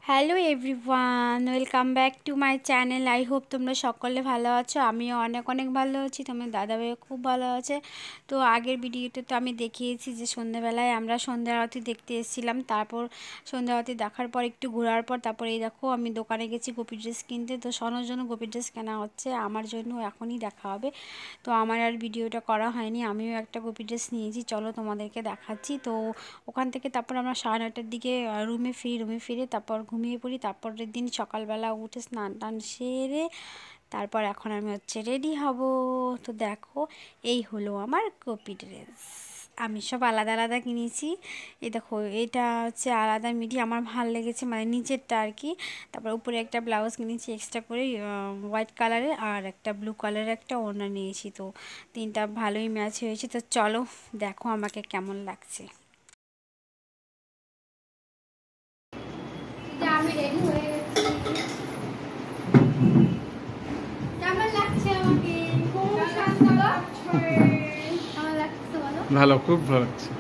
Hello everyone, welcome back to my channel. I hope তোমরা সকলে ভালো আছো। আমিও অনেক অনেক ভালো আছি। তোমার দাদাভাইও খুব ভালো আছে। তো আগের ভিডিওতে তো আমি দেখিয়েছি যে সন্ধ্যাবেলায় আমরা সন্ধ্যা আরতি দেখতে এসেছিলাম। তারপর সন্ধ্যা আরতি দেখার পর একটু ঘোরার পর তারপর এই দেখো আমি দোকানে গেছি গোপী ড্রেস কিনতে। তো সোনার জন্য গোপী ড্রেস কেনা হচ্ছে, আমার জন্য এখনই দেখা হবে। তো আমার আর ভিডিওটা করা হয়নি। আমিও একটা গোপী ড্রেস নিয়েছি, চলো তোমাদেরকে দেখাচ্ছি। তো ওখান থেকে তারপর আমরা 9:30টার দিকে রুমে ফিরে তারপর ঘুমিয়ে পড়ি। তারপরের দিন সকালবেলা উঠে স্নান টান সেরে তারপর এখন আমি রেডি হব। তো দেখো এই হলো আমার কপি ড্রেস। আমি সব আলাদা আলাদা কিনেছি। এই দেখো এটা আলাদা মিডি আমার ভালো লেগেছে, মানে নিচেরটা আর কি। তারপর উপরে একটা ব্লাউজ কিনেছি এক্সট্রা করে হোয়াইট কালারে, আর একটা ব্লু কালারের একটা ওড়না নিয়েছি। তো তিনটা ভালোই ম্যাচ হয়েছে। তো চলো দেখো আমাকে কেমন লাগছে। আমি রেডি হয়ে গেছি। কেমন লাগছে আমাকে? কেমন লাগছে বলো? ভালো, খুব ভালো লাগছে।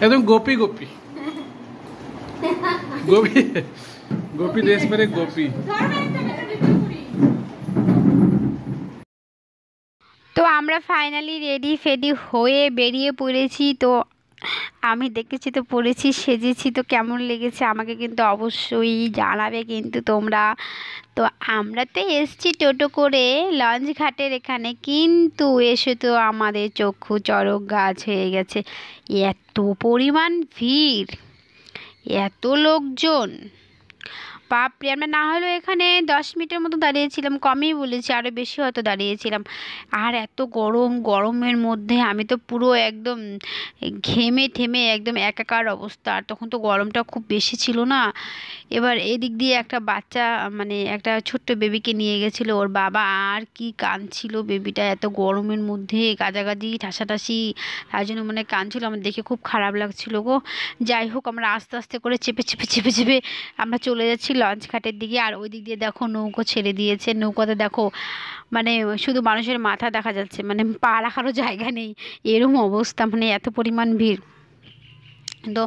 একদম গোপী গোপী গোপী গোপী ড্রেস পরে গোপী। তো আমরা ফাইনালি রেডি ফেডি হয়ে বেরিয়ে পড়েছি। তো আমি দেখেছি তো পড়েছি, সেজেছি। তো কেমন লেগেছে আমাকে কিন্তু অবশ্যই জানাবে কিন্তু তোমরা। তো আমরা তো এসছি টোটো করে লঞ্চ ঘাটের এখানে, কিন্তু এসে তো আমাদের চক্ষু চড়ক গাছ হয়ে গেছে। এত পরিমাণ ভিড়, এত লোকজন, বাপরে! আমরা না হলেও এখানে 10 মিনিটের মতো দাঁড়িয়েছিলাম, কমই বলেছি, আরও বেশি হয়তো দাঁড়িয়েছিলাম। আর এত গরমের মধ্যে আমি তো পুরো একদম ঘেমে ঠেমে একদম একাকার অবস্থা। আর তখন তো গরমটা খুব বেশি ছিল না। এবার এদিক দিয়ে একটা বাচ্চা, মানে একটা ছোট্ট বেবিকে নিয়ে গেছিলো ওর বাবা, আর কি কাঁদছিল বেবিটা এত গরমের মধ্যে, গাজাগাজি ঠাসাঠাসি, তার জন্য মানে কাঁদছিল। আমার দেখে খুব খারাপ লাগছিল গো। যাই হোক, আমরা আস্তে আস্তে করে চেপে আমরা চলে যাচ্ছি লঞ্চ ঘাটের দিকে। আর ওই দিক দিয়ে দেখো নৌকো ছেড়ে দিয়েছে। নৌকাতে দেখো মানে শুধু মানুষের মাথা দেখা যাচ্ছে, মানে পা রাখারও জায়গা নেই, এরকম অবস্থা, মানে এত পরিমাণ ভিড়। তো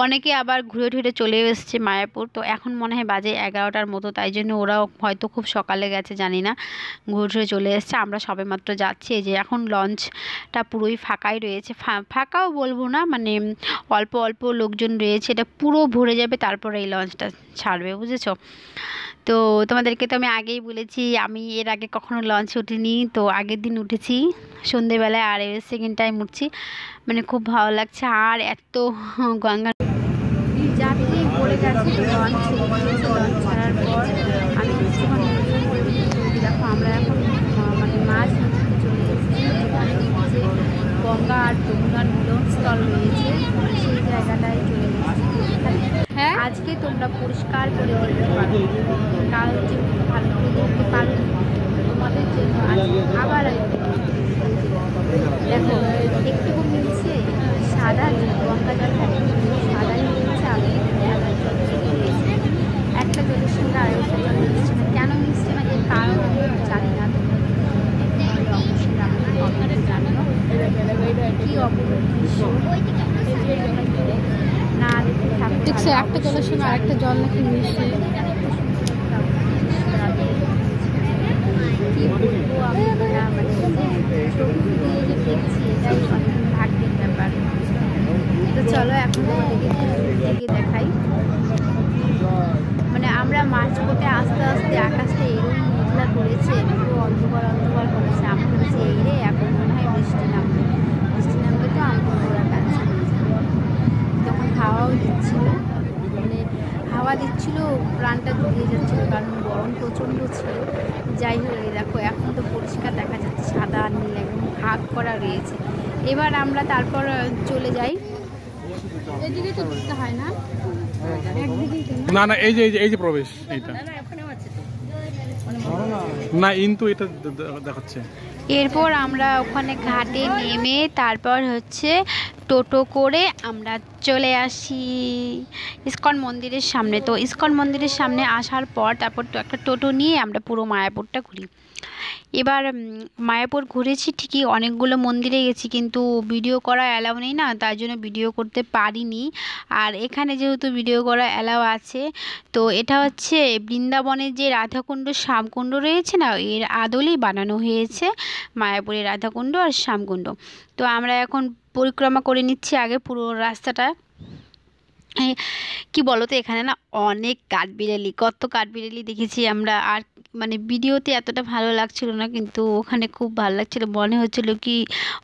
অনেকে আবার ঘুরে ঘুরে চলে এসছে মায়াপুর। তো এখন মনে হয় বাজে 11টার মতো, তাই জন্য ওরাও হয়তো খুব সকালে গেছে, জানি না, ঘুরে ঘুরে চলে এসছে। আমরা সবেমাত্র যাচ্ছি। এই যে এখন লঞ্চটা পুরোই ফাঁকাই রয়েছে, ফাঁকাও বলবো না, মানে অল্প অল্প লোকজন রয়েছে। এটা পুরো ভরে যাবে তারপরে এই লঞ্চটা ছাড়বে, বুঝেছো? তো তোমাদেরকে তো আমি আগেই বলেছি আমি এর আগে কখনো লঞ্চে উঠিনি। তো আগের দিন উঠেছি সন্ধেবেলায়, আর এর সেকেন্ড টাইম উঠছি, মানে খুব ভালো লাগছে। আর এত গঙ্গা যাত্রী পড়ে গেছে লঞ্চ ছাড়ার পর। আমি দেখো আমরা এখন মানে মাছ চলে এসেছি, যেখানে যে গঙ্গা আর যমুনার মিলনস্থল রয়েছে, সেই জায়গাটায় চলে এসেছি। হ্যাঁ, আজকে তোমরা পরিষ্কার করে দেখতে পারো, কাল যেহেতু ভালো করে দেখতে পারো তোমাদের জন্য আবার দেখো একটু মিলছে সাদা, গঙ্গা জল সাদাই মিলছে, আমি একটা জলের সঙ্গে আরেকটা জল মিলছে না। কেন মিলছে না এর কারণ আমি জানি না, অবশ্যই আমাদের জানো কি অপূর্ব দৃশ্য না দেখতে একটা জলের সঙ্গে আরেকটা জল নাকি মিশে। কি বলবো আমি, মানে চোখ দিয়ে যে দেখছি এটাই অনেক ভাগ্যের ব্যাপার। তো চলো এখন দিকে দেখাই। মানে আমরা মাঝপথে আস্তে আস্তে আকাশটা এরকম মেঘলা করেছে, পুরো অন্ধকার করেছে। আমি বলছি এই রে এখন মনে হয় বৃষ্টি নামবে তো আমাকে ওরা কাছে তখন হাওয়াও দিচ্ছিল, মানে হাওয়া দিচ্ছিল, প্রাণটা জুড়িয়ে যাচ্ছিলো, কারণ গরম প্রচণ্ড ছিল। যাই হোক দেখো এখন তো পরিষ্কার দেখা যাচ্ছে, সাদা আর নীল একদম ভাগ করা রয়েছে। এবার আমরা তারপর চলে যাই। এদিকে তো ঢুকতে হয় না, না না, এই যে প্রবেশ, এইটা না, কিন্তু এটা দেখাচ্ছে। এরপর আমরা ওখানে ঘাটে নেমে তারপর টোটো করে আমরা চলে আসি ইসকন মন্দিরের সামনে। তো ইসকন মন্দিরের সামনে আসার পর তারপর তো একটা টোটো নিয়ে আমরা পুরো মায়াপুরটা ঘুরি। এবার মায়াপুর ঘুরেছি ঠিকই, অনেকগুলো মন্দিরে গেছি, কিন্তু ভিডিও করা অ্যালাউ নেই না, তার জন্য ভিডিও করতে পারিনি। আর এখানে যেহেতু ভিডিও করা অ্যালাউ আছে, তো এটা হচ্ছে বৃন্দাবনের যে রাধাকুণ্ড শ্যামকুণ্ড রয়েছে না, এর আদলেই বানানো হয়েছে মায়াপুরের রাধাকুণ্ড আর শ্যামকুণ্ড। তো আমরা এখন পরিক্রমা করে নিচ্ছি আগে পুরো রাস্তাটা। কি বলো তো, এখানে না অনেক কাঠবিড়ালি, কত কাঠবিড়ালি দেখেছি আমরা। আর মানে ভিডিওতে এতটা ভালো লাগছিল না, কিন্তু ওখানে খুব ভালো লাগছিল, মনে হচ্ছিল কি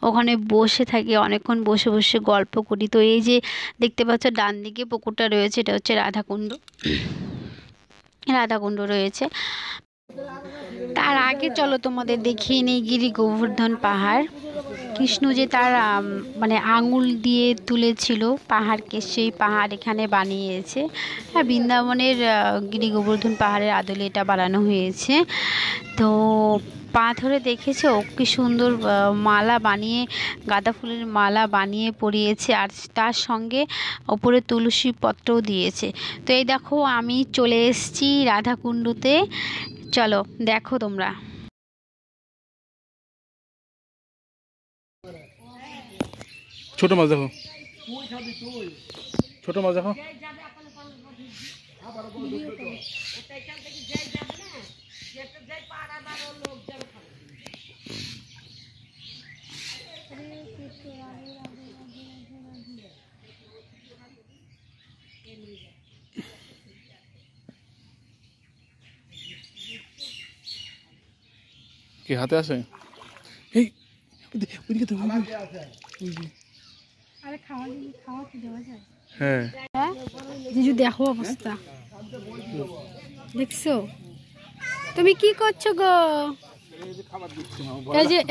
ওখানে বসে থাকি, অনেকক্ষণ বসে বসে গল্প করি। তো এই যে দেখতে পাচ্ছ ডান দিকে পুকুরটা রয়েছে, এটা হচ্ছে রাধাকুণ্ড, রাধাকুণ্ড রয়েছে। তার আগে চলো তোমাদের দেখিয়ে নেই গিরি গোবর্ধন পাহাড়। কৃষ্ণ যে তার মানে আঙুল দিয়ে তুলেছিল পাহাড়কে, সেই পাহাড় এখানে বানিয়েছে। হ্যাঁ, বৃন্দাবনের গিরি গোবর্ধন পাহাড়ের আদলে এটা বানানো হয়েছে। তো পাথরে দেখেছো কি সুন্দর মালা বানিয়ে, গাঁদা ফুলের মালা বানিয়ে পরিয়েছে, আর তার সঙ্গে ওপরে তুলসী পত্রও দিয়েছে। তো এই দেখো আমি চলে এসেছি রাধাকুণ্ডতে, চলো দেখো তোমরা। ছোট মাছ দেখো, ছোট মাছ দেখো। কি হাতে আছে? এই ওইদিকে তো, আরে খাওয়া কি দেওয়া যায়? হ্যাঁ জিজু দেখো অবস্থা, দেখছো? তুমি কি করছো গো?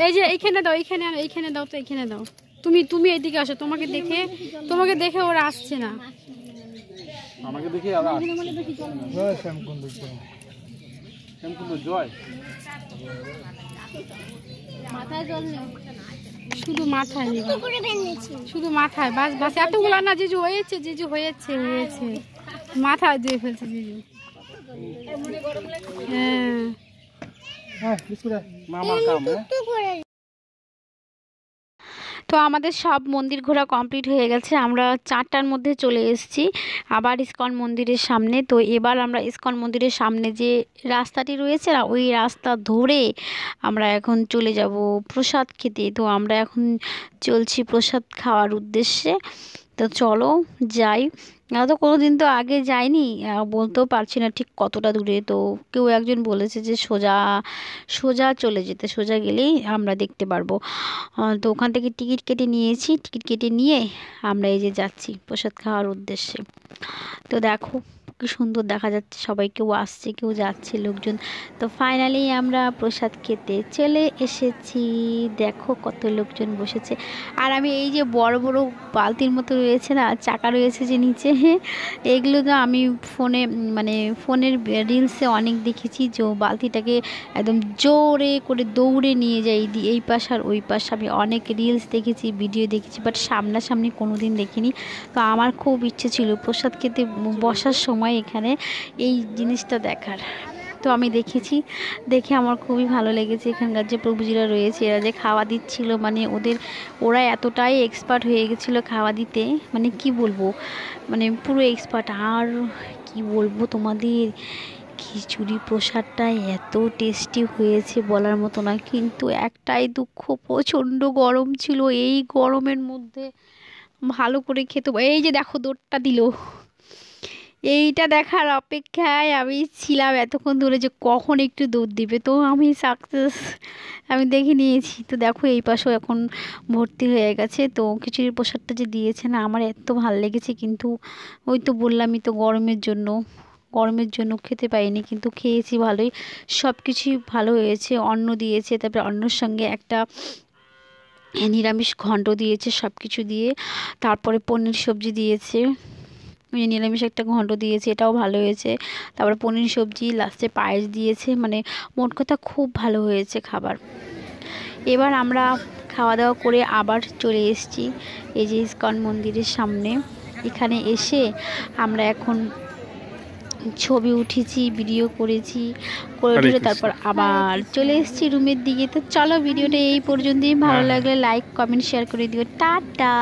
এই যে এইখানে দাও, এইখানে দাও, তো এইখানে দাও। তুমি এইদিকে আসো, তোমাকে দেখে ওরা আসছে না। আমাকে দেখে আর জয় শ্যামকুণ্ড, শ্যামকুণ্ড জয়। মাথায় জল নেই, শুধু মাথায় নেই, শুধু মাথায়, বাস বাস এতগুলো না। জিজু হয়েছে মাথায় দিয়ে ফেলছে জিজু। তো আমাদের সব মন্দির ঘোরা কমপ্লিট হয়ে গেছে, আমরা 4টার মধ্যে চলে এসেছি আবার ইসকন মন্দিরের সামনে। তো এবার আমরা ইসকন মন্দিরের সামনে যে রাস্তাটি রয়েছে না, ওই রাস্তা ধরে আমরা এখন চলে যাব প্রসাদ খেতে। তো আমরা এখন চলছি প্রসাদ খাওয়ার উদ্দেশ্যে। তো চলো যাই। তো কোনো দিন তো আগে যাইনি, বলতেও পারছি না ঠিক কতটা দূরে। তো কেউ একজন বলেছে যে সোজা চলে যেতে, সোজা গেলেই আমরা দেখতে পারবো। তো ওখান থেকে টিকিট কেটে নিয়েছি, টিকিট কেটে নিয়ে আমরা এই যে যাচ্ছি প্রসাদ খাওয়ার উদ্দেশ্যে। তো দেখো কি সুন্দর দেখা যাচ্ছে, সবাই কেউ আসছে কেউ যাচ্ছে লোকজন। তো ফাইনালি আমরা প্রসাদ খেতে চলে এসেছি, দেখো কত লোকজন বসেছে। আর আমি এই যে বড় বড় বালতির মতো রয়েছে না, চাকা রয়েছে যে নিচে, এগুলো তো আমি ফোনের রিলসে অনেক দেখেছি, যে বালতিটাকে একদম জোরে করে দৌড়ে নিয়ে যায় এই পাশ আর ওই পাশ। আমি অনেক রিলস দেখেছি, ভিডিও দেখেছি, বাট সামনাসামনি কোনো দিন দেখিনি। তো আমার খুব ইচ্ছে ছিল প্রসাদ খেতে বসার সময় এখানে এই জিনিসটা দেখার। তো আমি দেখেছি, দেখে আমার খুবই ভালো লেগেছে। এখানকার যে প্রভুজিরা রয়েছে, এরা যে খাওয়া দিচ্ছিল, মানে ওরা এতটাই এক্সপার্ট হয়ে গেছিলো খাওয়া দিতে, মানে কি বলবো, মানে পুরো এক্সপার্ট। আর কি বলবো তোমাদের, খিচুড়ি প্রসাদটা এত টেস্টি হয়েছে বলার মতো না। কিন্তু একটাই দুঃখ, প্রচণ্ড গরম ছিল। এই গরমের মধ্যে ভালো করে খেতে, এই যে দেখো দৌড়টা দিল, এইটা দেখার অপেক্ষায় আমি ছিলাম এতক্ষণ ধরে যে কখন একটু দুধ দিবে। তো আমি সাকসেস, আমি দেখে নিয়েছি। তো দেখো এই পাশেও এখন ভর্তি হয়ে গেছে। তো খিচুড়ির প্রসাদটা যে দিয়েছে না, আমার এত ভালো লেগেছে, কিন্তু ওই তো বললামই তো গরমের জন্য খেতে পাইনি, কিন্তু খেয়েছি ভালোই, সব কিছুই ভালো হয়েছে। অন্ন দিয়েছে, তারপরে অন্নর সঙ্গে একটা নিরামিষ ঘন্ট দিয়েছে সব কিছু দিয়ে, তারপরে পনির সবজি দিয়েছে, নিরামিষ একটা ঘন্ট দিয়েছে, এটাও ভালো হয়েছে। তারপরে পনির সবজি, লাস্টে পায়েস দিয়েছে, মানে মোট কথা খুব ভালো হয়েছে খাবার। এবার আমরা খাওয়া দাওয়া করে আবার চলে এসেছি এই যে ইস্কন মন্দিরের সামনে। এখানে এসে আমরা এখন ছবি উঠেছি, ভিডিও করেছি, করে হরে ঠুরে কৃষ্ণ। তারপর আবার চলে এসেছি রুমের দিকে। তো চলো ভিডিওটা এই পর্যন্তই, ভালো লাগলে লাইক কমেন্ট শেয়ার করে দিও। টাটা।